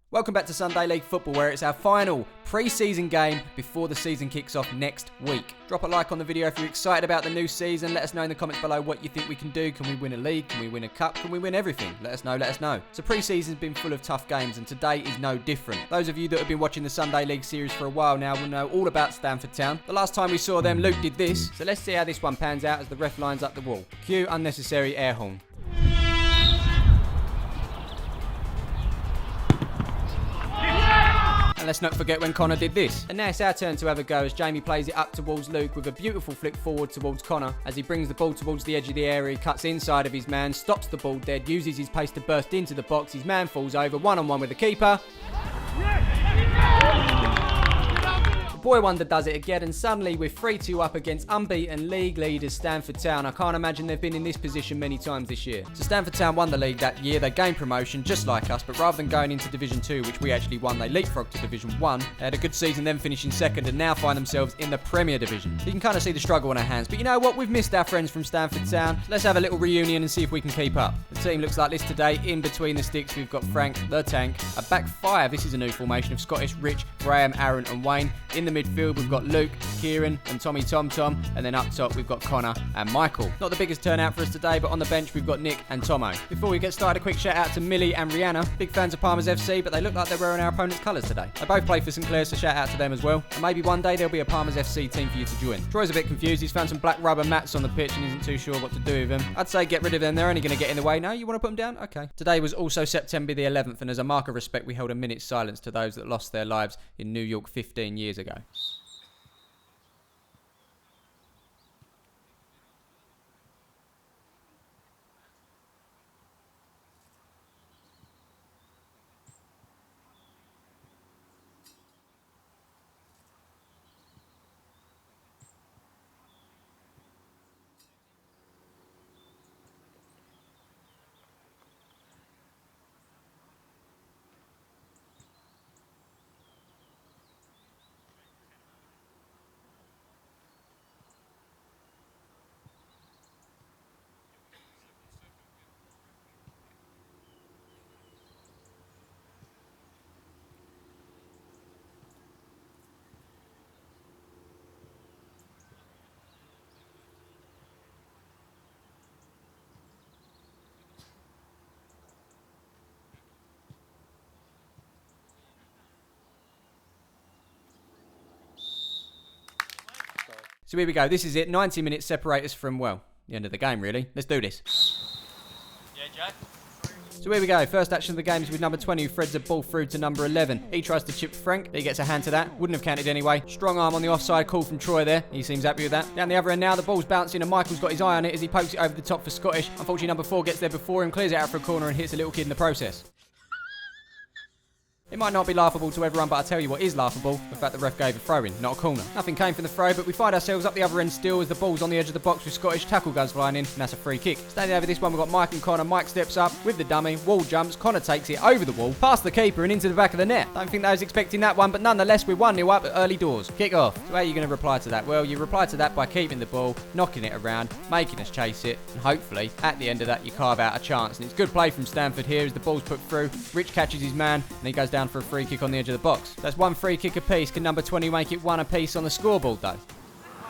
Welcome back to Sunday League Football, where it's our final pre-season game before the season kicks off next week. Drop a like on the video if you're excited about the new season. Let us know in the comments below what you think we can do. Can we win a league? Can we win a cup? Can we win everything? Let us know. So pre-season's been full of tough games, and today is no different. Those of you that have been watching the Sunday League series for a while now will know all about Stamford Town. The last time we saw them, Luke did this. So let's see how this one pans out as the ref lines up the wall. Cue unnecessary air horn. And let's not forget when Connor did this. And now it's our turn to have a go as Jamie plays it up towards Luke with a beautiful flick forward towards Connor. As he brings the ball towards the edge of the area, he cuts inside of his man, stops the ball dead, uses his pace to burst into the box. His man falls over, one-on-one with the keeper. Boy Wonder does it again, and suddenly we're 3-2 up against unbeaten league leaders Stamford Town. I can't imagine they've been in this position many times this year. So Stamford Town won the league that year. They gained promotion just like us, but rather than going into Division 2, which we actually won, they leapfrogged to Division 1. They had a good season, then finishing second, and now find themselves in the Premier Division. You can kind of see the struggle on our hands, but you know what? We've missed our friends from Stamford Town. Let's have a little reunion and see if we can keep up. The team looks like this today. In between the sticks, we've got Frank, the Tank, a back five. This is a new formation of Scottish, Rich, Graham, Aaron and Wayne. In the midfield, we've got Luke, Kieran and Tommy Tom Tom, and then up top we've got Connor and Michael. Not the biggest turnout for us today, but on the bench we've got Nick and Tomo. Before we get started, a quick shout out to Millie and Rihanna. Big fans of Palmer's FC, but they look like they're wearing our opponent's colours today. They both play for St Clair, so shout out to them as well. And maybe one day there'll be a Palmer's FC team for you to join. Troy's a bit confused. He's found some black rubber mats on the pitch and isn't too sure what to do with them. I'd say get rid of them. They're only going to get in the way. No, you want to put them down? Okay. Today was also September the 11th, and as a mark of respect we held a minute's silence to those that lost their lives in New York 15 years ago. So here we go. This is it. 90 minutes separate us from, well, the end of the game, really. Let's do this. Yeah, Jack. So here we go. First action of the game is with number 20, who threads a ball through to number 11. He tries to chip Frank, but he gets a hand to that. Wouldn't have counted anyway. Strong arm on the offside call from Troy there. He seems happy with that. Down the other end now, the ball's bouncing and Michael's got his eye on it as he pokes it over the top for Scottish. Unfortunately, number 4 gets there before him, clears it out for a corner and hits a little kid in the process. It might not be laughable to everyone, but I tell you what is laughable, the fact the ref gave a throw-in, not a corner. Nothing came from the throw, but we find ourselves up the other end still as the ball's on the edge of the box with Scottish. Tackle goes flying in, and that's a free kick. Standing over this one, we've got Mike and Connor. Mike steps up with the dummy, wall jumps, Connor takes it over the wall, past the keeper and into the back of the net. Don't think they was expecting that one, but nonetheless, we're 1-0 up at early doors. Kick off. So how are you going to reply to that? Well, you reply to that by keeping the ball, knocking it around, making us chase it, and hopefully, at the end of that, you carve out a chance. And it's good play from Stamford here as the ball's put through. Rich catches his man, and he goes down for a free kick on the edge of the box. That's one free kick apiece. Can number 20 make it one apiece on the scoreboard though?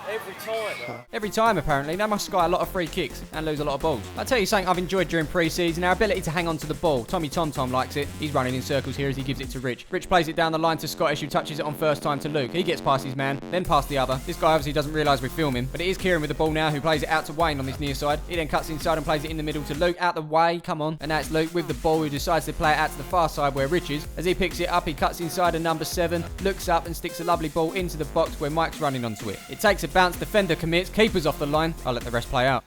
Every time. Every time, apparently. They must sky a lot of free kicks and lose a lot of balls. I'll tell you something I've enjoyed during pre-season, our ability to hang on to the ball. Tommy Tom Tom likes it. He's running in circles here as he gives it to Rich. Rich plays it down the line to Scottish, who touches it on first time to Luke. He gets past his man, then past the other. This guy obviously doesn't realise we're filming, but it is Kieran with the ball now, who plays it out to Wayne on this near side. He then cuts inside and plays it in the middle to Luke. Out the way, come on. And now it's Luke with the ball, who decides to play it out to the far side where Rich is. As he picks it up, he cuts inside and number 7, looks up and sticks a lovely ball into the box where Mike's running onto it. It takes a bounce, defender commits, keeper's off the line. I'll let the rest play out.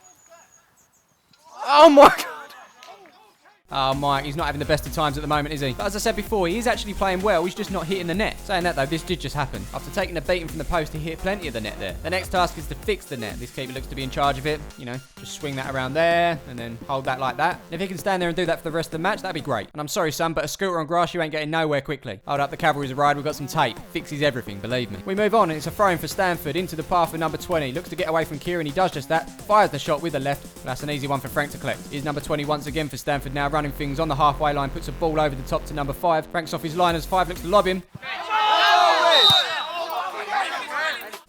Oh my God! Oh, Mike, he's not having the best of times at the moment, is he? But as I said before, he is actually playing well. He's just not hitting the net. Saying that, though, this did just happen. After taking a beating from the post, he hit plenty of the net there. The next task is to fix the net. This keeper looks to be in charge of it. You know, just swing that around there and then hold that like that. And if he can stand there and do that for the rest of the match, that'd be great. And I'm sorry, son, but a scooter on grass, you ain't getting nowhere quickly. Hold up, the cavalry's a ride. We've got some tape. Fixes everything, believe me. We move on, and it's a throw-in for Stamford into the path of number 20. Looks to get away from Kieran. He does just that. Fires the shot with the left. That's an easy one for Frank to collect. Here's number 20 once again for Stamford now, running running things on the halfway line, puts a ball over the top to number 5. Frank's off his line as 5 looks to lob him.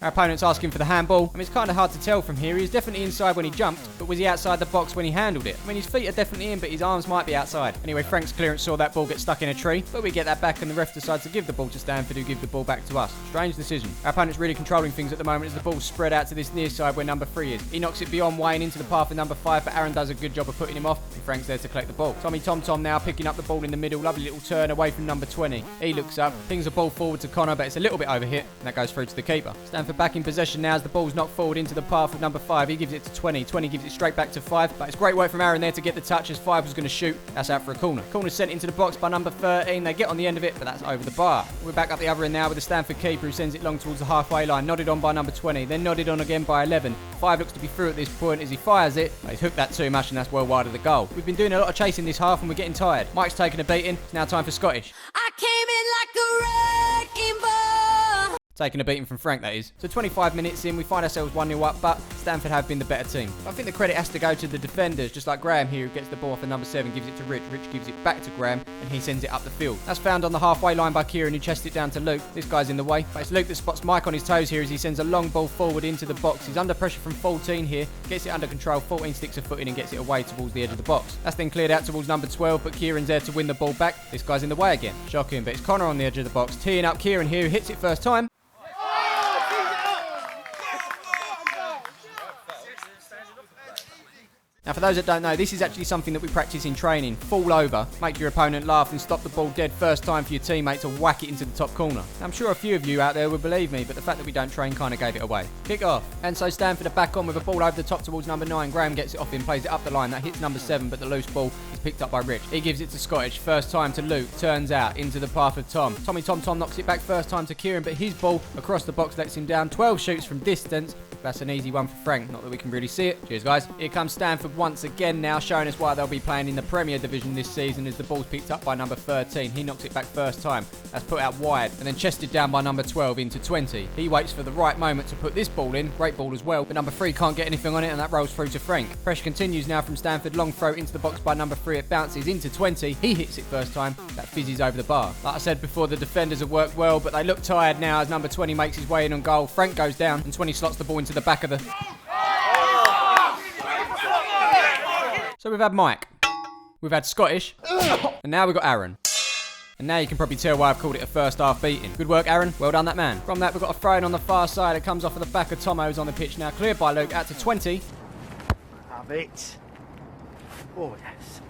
Our opponent's asking for the handball. I mean, it's kind of hard to tell from here. He was definitely inside when he jumped, but was he outside the box when he handled it? I mean, his feet are definitely in, but his arms might be outside. Anyway, Frank's clearance saw that ball get stuck in a tree, but we get that back and the ref decides to give the ball to Stanford, who give the ball back to us. Strange decision. Our opponent's really controlling things at the moment as the ball's spread out to this near side where number 3 is. He knocks it beyond Wayne into the path of number 5, but Aaron does a good job of putting him off, and Frank's there to collect the ball. Tommy Tom Tom now picking up the ball in the middle. Lovely little turn away from number 20. He looks up, pings a ball forward to Connor, but it's a little bit overhit, and that goes through to the keeper. Stanford back in possession now as the ball's knocked forward into the path of number 5. He gives it to 20. 20 gives it straight back to 5. But it's great work from Aaron there to get the touch as 5 was going to shoot. That's out for a corner. Corner's sent into the box by number 13. They get on the end of it, but that's over the bar. We're back up the other end now with the Stanford keeper who sends it long towards the halfway line. Nodded on by number 20. Then nodded on again by 11. 5 looks to be through at this point as he fires it. But he's hooked that too much and that's well wide of the goal. We've been doing a lot of chasing this half and we're getting tired. Mike's taking a beating. It's now time for Scottish. I came in like a wrecking ball. Taking a beating from Frank, that is. So 25 minutes in, we find ourselves 1-0 up, but Stanford have been the better team. I think the credit has to go to the defenders, just like Graham here, who gets the ball off of number 7, gives it to Rich. Rich gives it back to Graham, and he sends it up the field. That's found on the halfway line by Kieran, who chests it down to Luke. This guy's in the way, but it's Luke that spots Mike on his toes here as he sends a long ball forward into the box. He's under pressure from 14 here, gets it under control. 14 sticks a foot in and gets it away towards the edge of the box. That's then cleared out towards number 12, but Kieran's there to win the ball back. This guy's in the way again. Shocking, but it's Connor on the edge of the box, teeing up Kieran here, who hits it first time. Now, for those that don't know, this is actually something that we practice in training. Fall over, make your opponent laugh and stop the ball dead first time for your teammate to whack it into the top corner. Now, I'm sure a few of you out there would believe me, but the fact that we don't train kind of gave it away. Kick off. And so Stanford are back on with a ball over the top towards number 9. Graham gets it off him, plays it up the line. That hits number 7, but the loose ball is picked up by Rich. He gives it to Scottish. First time to Luke. Turns out into the path of Tom. Tommy Tom Tom knocks it back first time to Kieran, but his ball across the box lets him down. 12 shoots from distance. That's an easy one for Frank. Not that we can really see it. Cheers, guys. Here comes Stanford once again now, showing us why they'll be playing in the Premier Division this season as the ball's picked up by number 13. He knocks it back first time. That's put out wide and then chested down by number 12 into 20. He waits for the right moment to put this ball in. Great ball as well, but number 3 can't get anything on it and that rolls through to Frank. Pressure continues now from Stanford. Long throw into the box by number 3. It bounces into 20. He hits it first time. That fizzes over the bar. Like I said before, the defenders have worked well, but they look tired now as number 20 makes his way in on goal. Frank goes down and 20 slots the ball into the back of the... So we've had Mike, we've had Scottish, and now we've got Aaron. And now you can probably tell why I've called it a first half beating. Good work, Aaron. Well done, that man. From that, we've got a throw in on the far side. It comes off of the back of Tomo's on the pitch now. Cleared by Luke out to 20. Have it. Oh, yes.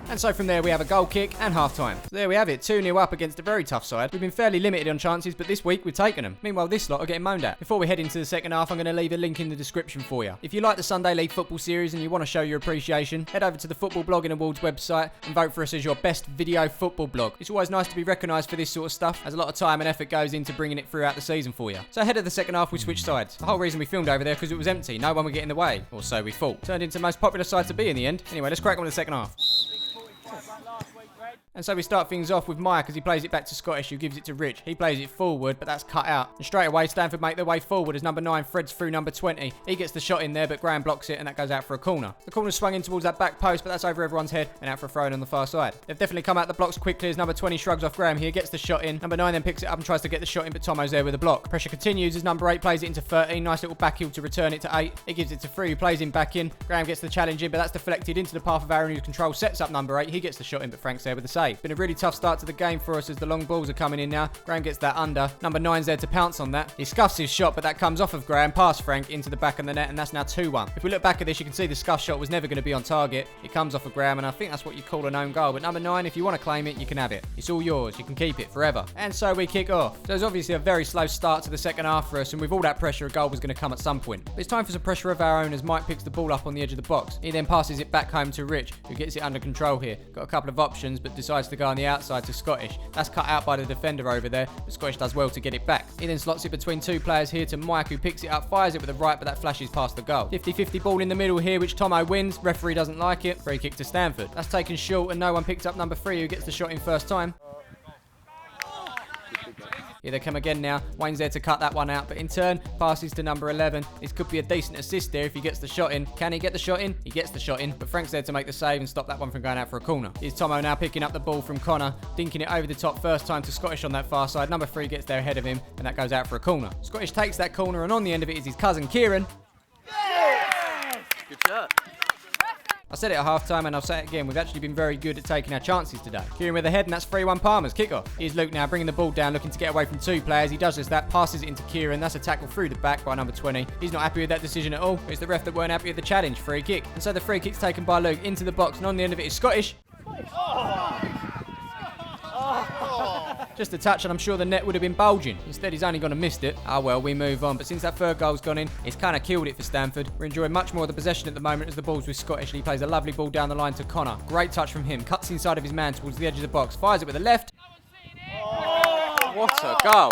And so from there we have a goal kick and half time. So there we have it, 2-0 up against a very tough side. We've been fairly limited on chances, but this week we've taken them. Meanwhile, this lot are getting moaned at. Before we head into the second half, I'm going to leave a link in the description for you. If you like the Sunday League football series and you want to show your appreciation, head over to the Football Blogging Awards website and vote for us as your best video football blog. It's always nice to be recognised for this sort of stuff, as a lot of time and effort goes into bringing it throughout the season for you. So ahead of the second half, we switched sides. The whole reason we filmed over there because it was empty. No one would get in the way, or so we thought. Turned into the most popular side to be in the end. Anyway, let's crack on with the second half. And so we start things off with Mike as he plays it back to Scottish, who gives it to Rich. He plays it forward, but that's cut out. And straight away, Stanford make their way forward as number 9 threads through number 20. He gets the shot in there, but Graham blocks it, and that goes out for a corner. The corner's swung in towards that back post, but that's over everyone's head and out for a throw-in on the far side. They've definitely come out the blocks quickly as number 20 shrugs off Graham here, gets the shot in. Number 9 then picks it up and tries to get the shot in, but Tomo's there with a block. Pressure continues as number 8 plays it into 13. Nice little back heel to return it to 8. He gives it to 3, who plays him back in. Graham gets the challenge in, but that's deflected into the path of Aaron, whose control sets up number 8. He gets the shot in, but Frank's there with the save. Been a really tough start to the game for us as the long balls are coming in now. Graham gets that under. Number 9's there to pounce on that. He scuffs his shot, but that comes off of Graham past Frank into the back of the net, and that's now 2-1. If we look back at this, you can see the scuff shot was never going to be on target. It comes off of Graham, and I think that's what you call an own goal. But number 9, if you want to claim it, you can have it. It's all yours. You can keep it forever. And so we kick off. So it's obviously a very slow start to the second half for us, and with all that pressure, a goal was going to come at some point. But it's time for some pressure of our own as Mike picks the ball up on the edge of the box. He then passes it back home to Rich, who gets it under control here. Got a couple of options, but decides to go on the outside to Scottish. That's cut out by the defender over there, but Scottish does well to get it back. He then slots it between 2 players here to Mike, who picks it up, fires it with the right, but that flashes past the goal. 50-50 ball in the middle here, which Tomo wins. Referee doesn't like it. Free kick to Stanford. That's taken short, and no one picks up number 3, who gets the shot in first time. Here they come again now. Wayne's there to cut that one out, but in turn, passes to number 11. This could be a decent assist there if he gets the shot in. Can he get the shot in? He gets the shot in, but Frank's there to make the save and stop that one from going out for a corner. Here's Tomo now picking up the ball from Connor, dinking it over the top first time to Scottish on that far side. Number 3 gets there ahead of him, and that goes out for a corner. Scottish takes that corner, and on the end of it is his cousin Kieran. Good shot. I said it at half-time and I'll say it again, we've actually been very good at taking our chances today. Kieran with the head, and that's 3-1 Palmer's kickoff. Here's Luke now bringing the ball down, looking to get away from 2 players. He does just that, passes it into Kieran. That's a tackle through the back by number 20. He's not happy with that decision at all. It's the ref that weren't happy with the challenge, free kick. And so the free kick's taken by Luke into the box, and on the end of it is Scottish. Just a touch, and I'm sure the net would have been bulging. Instead, he's only gone and missed it. Ah well, we move on. But since that third goal's gone in, it's kind of killed it for Stanford. We're enjoying much more of the possession at the moment as the ball's with Scottish. He plays a lovely ball down the line to Connor. Great touch from him. Cuts inside of his man towards the edge of the box. Fires it with the left. What a goal.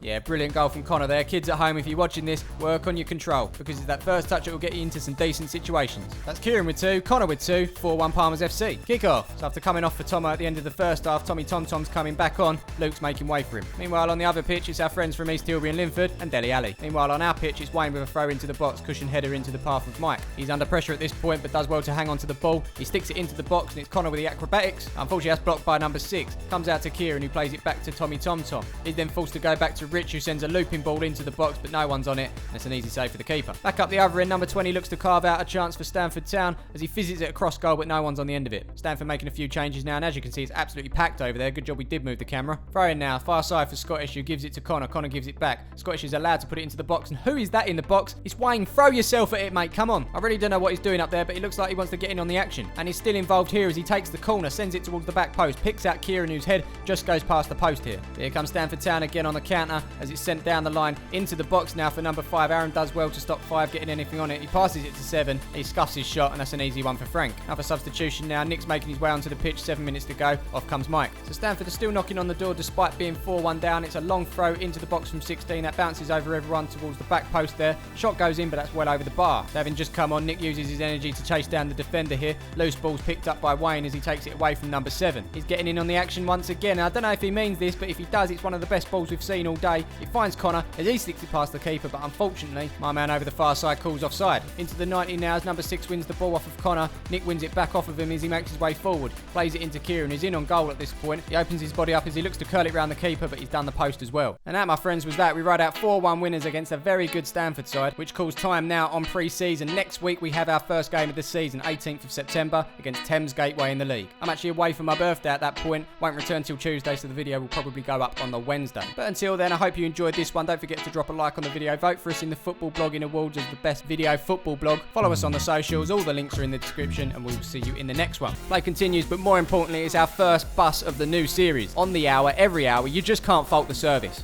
Yeah, brilliant goal from Connor there. Kids at home, if you're watching this, work on your control, because it's that first touch that will get you into some decent situations. That's Kieran with 2, Connor with 2, 4-1 Palmer's FC. Kick-off. So after coming off for Tomo at the end of the first half, Tommy Tom-Tom's coming back on. Luke's making way for him. Meanwhile, on the other pitch, it's our friends from East Tilbury and Linford and Dele Alli. Meanwhile, on our pitch, it's Wayne with a throw into the box, cushion header into the path of Mike. He's under pressure at this point, but does well to hang on to the ball. He sticks it into the box, and it's Connor with the acrobatics. Unfortunately, that's blocked by number 6. Comes out to Kieran, who plays it back to Tommy Tom-Tom. He's then forced to go back to Rich, who sends a looping ball into the box, but no one's on it, and it's an easy save for the keeper. Back up the other end, number 20 looks to carve out a chance for Stanford Town as he fizzes it across goal, but no one's on the end of it. Stanford making a few changes now, and as you can see, it's absolutely packed over there. Good job we did move the camera. Throw in now, far side for Scottish, who gives it to Connor. Connor gives it back. Scottish is allowed to put it into the box, and who is that in the box? It's Wayne. Throw yourself at it, mate. Come on. I really don't know what he's doing up there, but he looks like he wants to get in on the action, and he's still involved here as he takes the corner, sends it towards the back post, picks out Kieran, whose head just goes past the post here. Here comes Stanford Town again on the counter as it's sent down the line into the box now for number 5. Aaron does well to stop 5 getting anything on it. He passes it to 7. He scuffs his shot, and that's an easy one for Frank. Another substitution now. Nick's making his way onto the pitch. 7 minutes to go. Off comes Mike. So Stanford are still knocking on the door despite being 4-1 down. It's a long throw into the box from 16. That bounces over everyone towards the back post there. Shot goes in, but that's well over the bar. So having just come on, Nick uses his energy to chase down the defender here. Loose ball's picked up by Wayne as he takes it away from number 7. He's getting in on the action once again. I don't know if he means this, but if he does, it's one of the best balls we've seen all day. It finds Connor as he sticks it past the keeper, but unfortunately, my man over the far side calls offside. Into the 90 now as number 6 wins the ball off of Connor. Nick wins it back off of him as he makes his way forward. Plays it into Kieran, who's in on goal at this point. He opens his body up as he looks to curl it round the keeper, but he's done the post as well. And that, my friends, was that. We ride out 4-1 winners against a very good Stanford side, which calls time now on pre-season. Next week, we have our first game of the season, 18th of September, against Thames Gateway in the league. I'm actually away for my birthday at that point. Won't return till Tuesday, so the video will probably go up on the Wednesday. But until then, I hope you enjoyed this one. Don't forget to drop a like on the video. Vote for us in the Football Blogging Awards as the best video football blog. Follow us on the socials. All the links are in the description, and we will see you in the next one. Play continues, but more importantly, it's our first bus of the new series. On the hour, every hour, you just can't fault the service.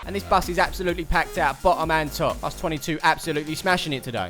And this bus is absolutely packed out, bottom and top. Us 22 absolutely smashing it today.